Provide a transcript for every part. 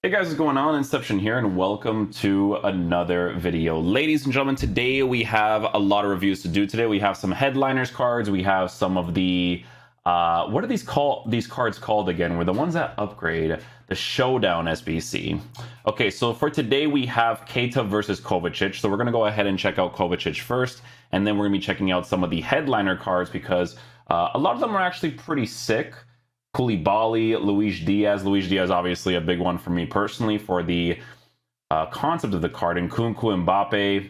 Hey guys, what's going on? Inception here, and welcome to another video. Ladies and gentlemen, today we have a lot of reviews to do. Today we have some headliners cards. We have some of the what are these cards called again? Were the ones that upgrade the Showdown SBC. Okay, so for today we have Keita versus Kovacic. So we're gonna go ahead and check out Kovacic first, and then we're gonna be checking out some of the headliner cards because a lot of them are actually pretty sick. Koulibaly, Luis Diaz. Luis Diaz, obviously a big one for me personally for the concept of the card. And Nkunku, Mbappe.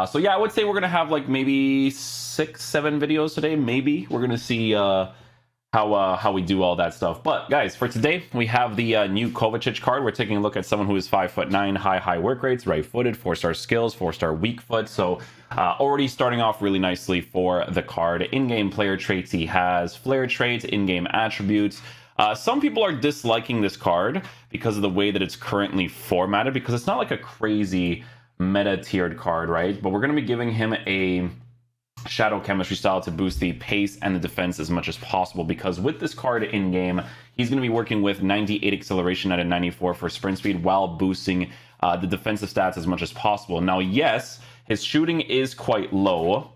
So yeah, I would say we're gonna have like maybe 6-7 videos today. Maybe we're gonna see how we do all that stuff. But guys, for today we have the new Kovacic card. We're taking a look at someone who is 5'9", high work rates, right-footed, 4-star skills, 4-star weak foot. So already starting off really nicely for the card. In-game player traits he has, flare traits, in-game attributes. Some people are disliking this card because of the way that it's currently formatted, because it's not like a crazy meta-tiered card, right? But we're going to be giving him a shadow chemistry style to boost the pace and the defense as much as possible, because with this card in game he's going to be working with 98 acceleration at a 94 for sprint speed while boosting the defensive stats as much as possible. Now yes, his shooting is quite low,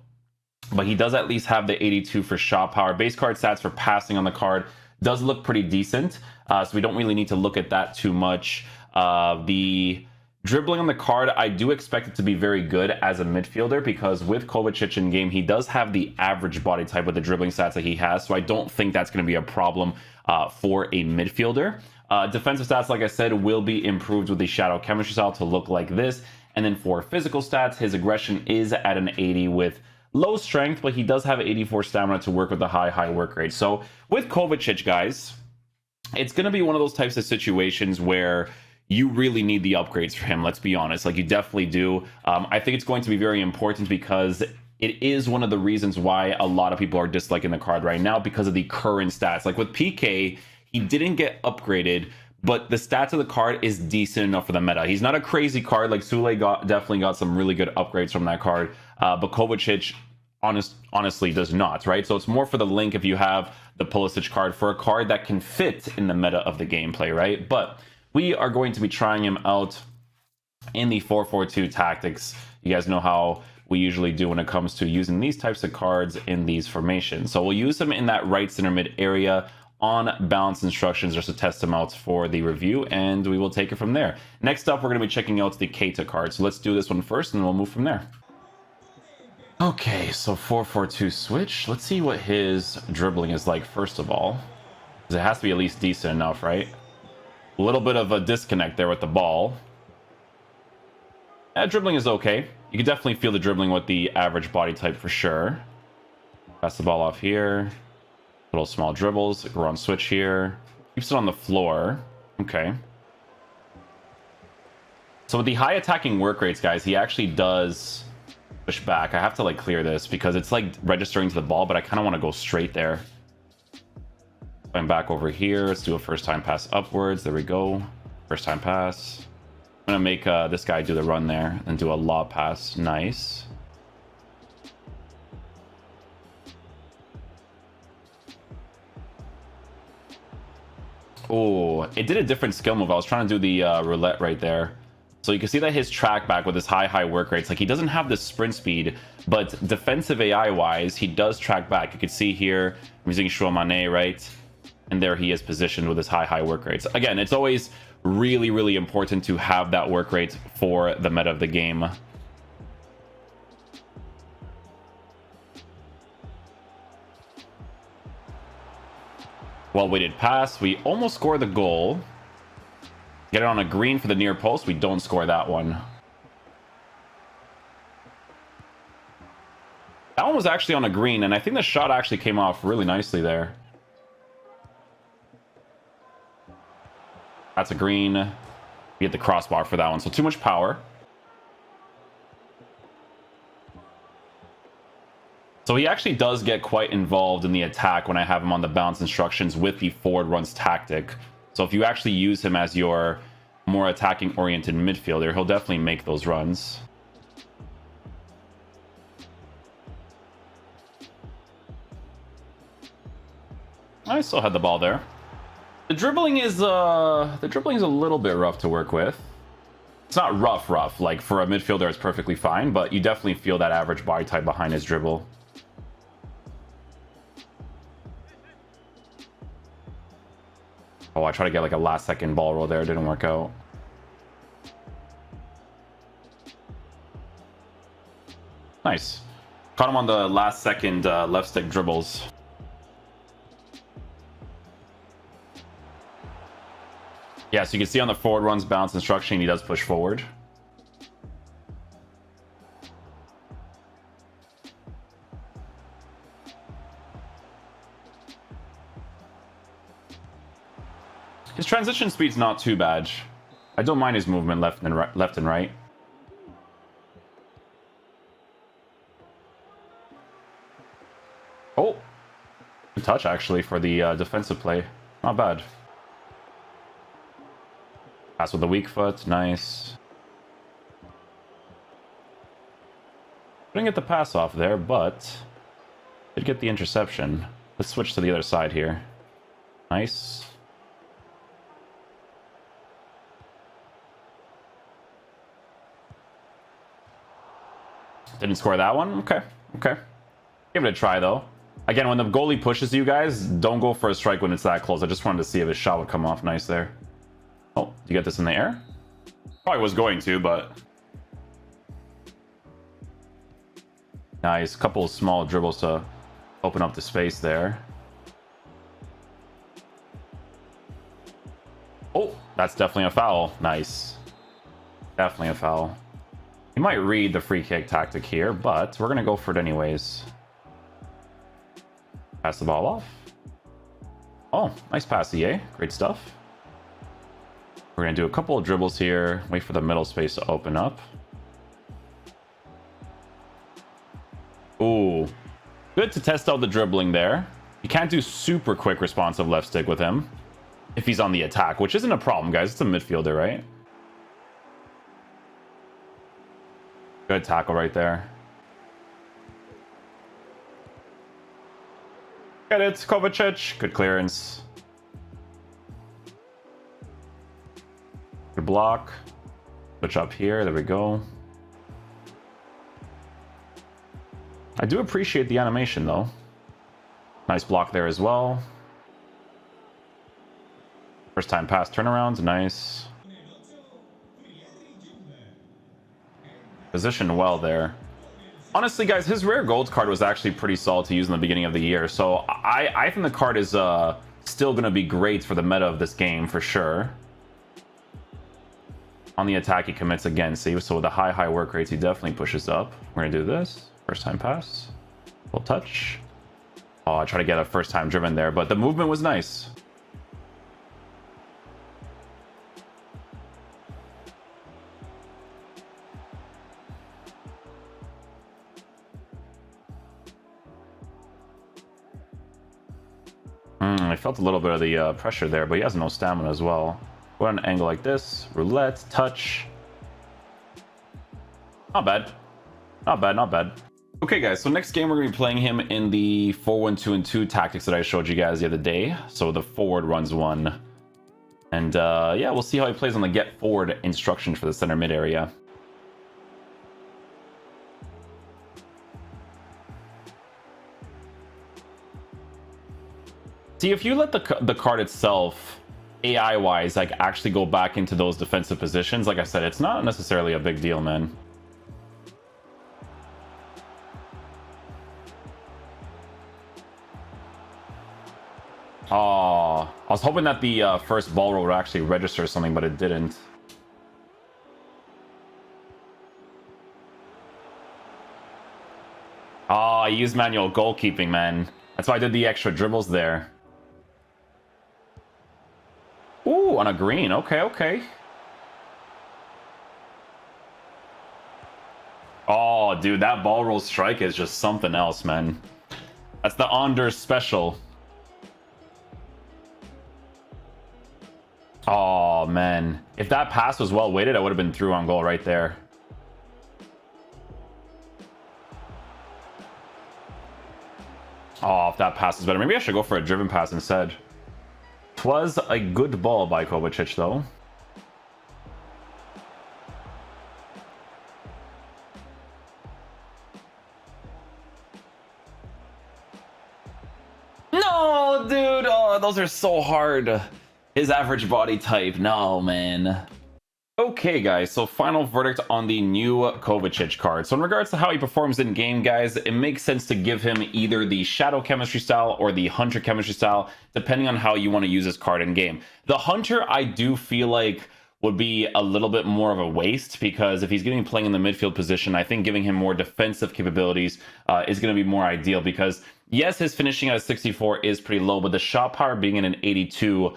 but he does at least have the 82 for shot power. Base card stats for passing on the card does look pretty decent, so we don't really need to look at that too much. The dribbling on the card, I do expect it to be very good as a midfielder, because with Kovacic in game, he does have the average body type with the dribbling stats that he has, so I don't think that's going to be a problem for a midfielder. Defensive stats, like I said, will be improved with the shadow chemistry style to look like this. And then for physical stats, his aggression is at an 80 with low strength, but he does have 84 stamina to work with the high work rate. So with Kovacic, guys, it's going to be one of those types of situations where you really need the upgrades for him. Let's be honest. Like, you definitely do. I think it's going to be very important because it is one of the reasons why a lot of people are disliking the card right now, because of the current stats. Like with PK, he didn't get upgraded, but the stats of the card is decent enough for the meta. He's not a crazy card. Like Sule definitely got some really good upgrades from that card, but Kovacic honestly does not, right? So it's more for the link if you have the Pulisic card, for a card that can fit in the meta of the gameplay, right? But we are going to be trying him out in the 4-4-2 tactics. You guys know how we usually do when it comes to using these types of cards in these formations. So we'll use him in that right center mid area on balance instructions just to test them out for the review, and we will take it from there. Next up, we're going to be checking out the Keita card. So let's do this one first, and then we'll move from there. Okay, so 4-4-2 switch. Let's see what his dribbling is like first of all, because it has to be at least decent enough, right? A little bit of a disconnect there with the ball. Dribbling is okay. You can definitely feel the dribbling with the average body type for sure. Pass the ball off here. Little small dribbles. We're on switch here. Keeps it on the floor. Okay. So with the high attacking work rates, guys, he actually does push back. I have to like clear this because it's like registering to the ball, but I kind of want to go straight there. I'm back over here. Let's do a first time pass upwards. There we go. First time pass. I'm gonna make this guy do the run there and do a lob pass. Nice. Oh, it did a different skill move. I was trying to do the roulette right there. So you can see that his track back with his high work rates, like he doesn't have the sprint speed, but defensive AI wise, he does track back. You can see here, I'm using Chouamane, right? And there he is positioned with his high work rates. Again, it's always really important to have that work rate for the meta of the game. Well weighted pass. We almost score the goal. Get it on a green for the near post. We don't score that one. That one was actually on a green, and I think the shot actually came off really nicely there. That's a green. We hit the crossbar for that one, so too much power. So he actually does get quite involved in the attack when I have him on the balance instructions with the forward runs tactic. So if you actually use him as your more attacking oriented midfielder, he'll definitely make those runs. I still had the ball there. The dribbling is a little bit rough to work with. It's not rough. Like for a midfielder, it's perfectly fine, but you definitely feel that average body type behind his dribble. Oh, I tried to get like a last second ball roll there. It didn't work out. Nice. Caught him on the last second left stick dribbles. Yeah, so you can see on the forward runs bounce instruction, he does push forward. His transition speed's not too bad. I don't mind his movement left and right. Oh, good touch actually for the defensive play. Not bad. Pass with the weak foot, nice. Didn't get the pass off there, but did get the interception. Let's switch to the other side here. Nice. Didn't score that one? Okay. Give it a try, though. Again, when the goalie pushes you guys, don't go for a strike when it's that close. I just wanted to see if his shot would come off nice there. Oh, do you get this in the air? Probably was going to, but... Nice. Couple of small dribbles to open up the space there. Oh, that's definitely a foul. Nice. Definitely a foul. He might read the free kick tactic here, but we're going to go for it anyways. Pass the ball off. Oh, nice pass, EA. Great stuff. We're going to do a couple of dribbles here. Wait for the middle space to open up. Ooh. Good to test out the dribbling there. You can't do super quick responsive left stick with him if he's on the attack, which isn't a problem, guys. It's a midfielder, right? Good tackle right there. Get it, Kovacic. Good clearance. Good block. Switch up here. There we go. I do appreciate the animation, though. Nice block there as well. First time pass turnaround. Nice. Positioned well there. Honestly, guys, his rare gold card was actually pretty solid to use in the beginning of the year. So I think the card is still going to be great for the meta of this game, for sure. On the attack, he commits again. See, so with the high work rates, he definitely pushes up. We're going to do this. First time pass. Full touch. Oh, I tried to get a first time driven there, but the movement was nice. I felt a little bit of the pressure there, but he has no stamina as well. Go at an angle like this. Roulette, touch. Not bad. Not bad. Okay, guys, so next game we're going to be playing him in the 4-1-2-2 tactics that I showed you guys the other day. So the forward runs one. And yeah, we'll see how he plays on the get forward instruction for the center mid area. See, if you let the card itself, AI-wise, like actually go back into those defensive positions, like I said, it's not necessarily a big deal, man. Oh, I was hoping that the first ball roll would actually register something, but it didn't. Oh, I used manual goalkeeping, man. That's why I did the extra dribbles there. Ooh, on a green. Okay. Oh, dude, that ball roll strike is just something else, man. That's the Anders special. Oh, man. If that pass was well weighted, I would have been through on goal right there. Oh, if that pass is better. Maybe I should go for a driven pass instead. 'Twas a good ball by Kovacic, though. No, dude! Oh, those are so hard. His average body type. No, man. Okay, guys, so final verdict on the new Kovacic card. So in regards to how he performs in game, guys, it makes sense to give him either the Shadow chemistry style or the Hunter chemistry style, depending on how you want to use this card in game. The Hunter, I do feel like would be a little bit more of a waste, because if he's going to be playing in the midfield position, I think giving him more defensive capabilities is going to be more ideal, because yes, his finishing at a 64 is pretty low, but the shot power being in an 82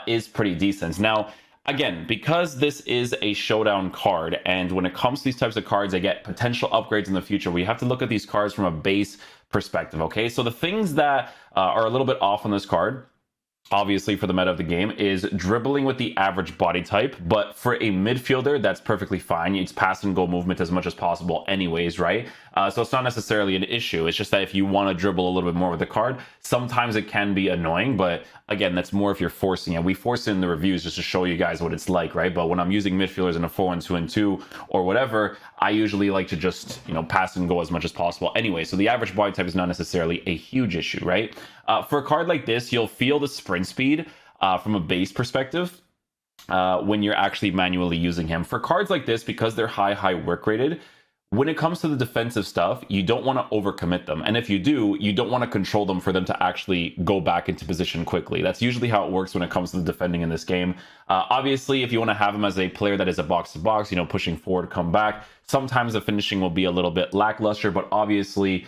is pretty decent. Now, again, because this is a showdown card, and when it comes to these types of cards, they get potential upgrades in the future, we have to look at these cards from a base perspective, okay? So the things that are a little bit off on this card, obviously for the meta of the game, is dribbling with the average body type, but for a midfielder, that's perfectly fine. It's pass and goal movement as much as possible anyways, right? So it's not necessarily an issue. It's just that if you want to dribble a little bit more with the card, sometimes it can be annoying, but again, that's more if you're forcing it. We force it in the reviews just to show you guys what it's like, right? But when I'm using midfielders in a 4-1-2-2 or whatever, I usually like to just, you know, pass and go as much as possible anyway. So the average body type is not necessarily a huge issue, right? For a card like this, you'll feel the sprint speed from a base perspective when you're actually manually using him. For cards like this, because they're high work rated, when it comes to the defensive stuff, you don't want to overcommit them. And if you do, you don't want to control them for them to actually go back into position quickly. That's usually how it works when it comes to the defending in this game. Obviously, if you want to have him as a player that is a box-to-box, you know, pushing forward, come back, sometimes the finishing will be a little bit lackluster, but obviously,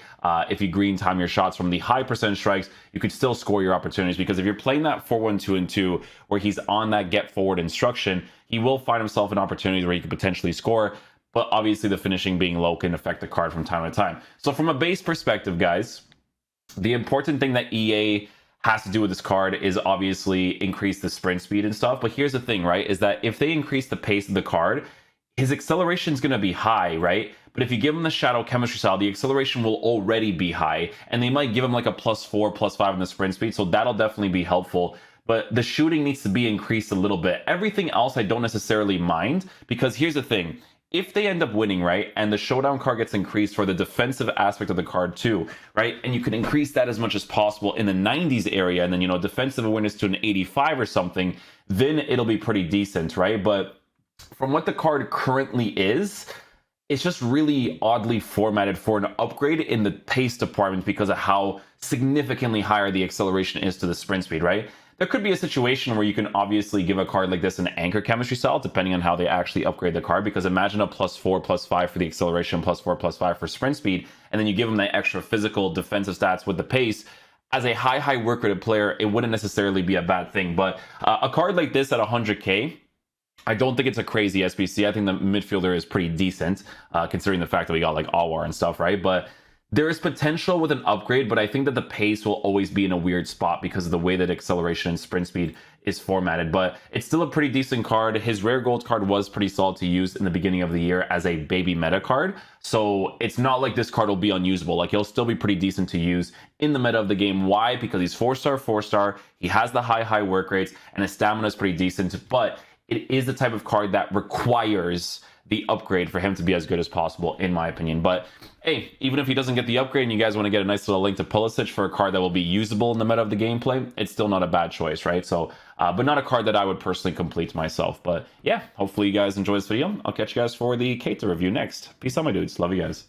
if you green time your shots from the high percentage strikes, you could still score your opportunities, because if you're playing that 4-1-2-2, where he's on that get forward instruction, he will find himself in opportunities where he could potentially score. But obviously the finishing being low can affect the card from time to time. So from a base perspective, guys, the important thing that EA has to do with this card is obviously increase the sprint speed and stuff. But here's the thing, right, is that if they increase the pace of the card, his acceleration is going to be high, right? But if you give him the Shadow chemistry style, the acceleration will already be high, and they might give him like a +4, +5 in the sprint speed. So that'll definitely be helpful. But the shooting needs to be increased a little bit. Everything else I don't necessarily mind, because here's the thing. If they end up winning, right, and the showdown card gets increased for the defensive aspect of the card too, right, and you can increase that as much as possible in the 90s area, and then, you know, defensive awareness to an 85 or something, then it'll be pretty decent, right? But from what the card currently is, it's just really oddly formatted for an upgrade in the pace department because of how significantly higher the acceleration is to the sprint speed, right? There could be a situation where you can obviously give a card like this an anchor chemistry style, depending on how they actually upgrade the card, because imagine a +4, +5 for the acceleration, +4, +5 for sprint speed, and then you give them that extra physical defensive stats with the pace. As a high work rated player, it wouldn't necessarily be a bad thing, but a card like this at 100k, I don't think it's a crazy SBC. I think the midfielder is pretty decent, considering the fact that we got like Alwar and stuff, right? But there is potential with an upgrade, but I think that the pace will always be in a weird spot because of the way that acceleration and sprint speed is formatted. But it's still a pretty decent card. His rare gold card was pretty solid to use in the beginning of the year as a baby meta card. So it's not like this card will be unusable. Like, he'll still be pretty decent to use in the meta of the game. Why? Because he's 4-star. He has the high work rates, and his stamina is pretty decent. But it is the type of card that requires the upgrade for him to be as good as possible, in my opinion. But hey, even if he doesn't get the upgrade and you guys want to get a nice little link to Pulisic for a card that will be usable in the meta of the gameplay, it's still not a bad choice, right? So, but not a card that I would personally complete myself. But yeah, hopefully you guys enjoy this video. I'll catch you guys for the Keita review next. Peace out, my dudes. Love you guys.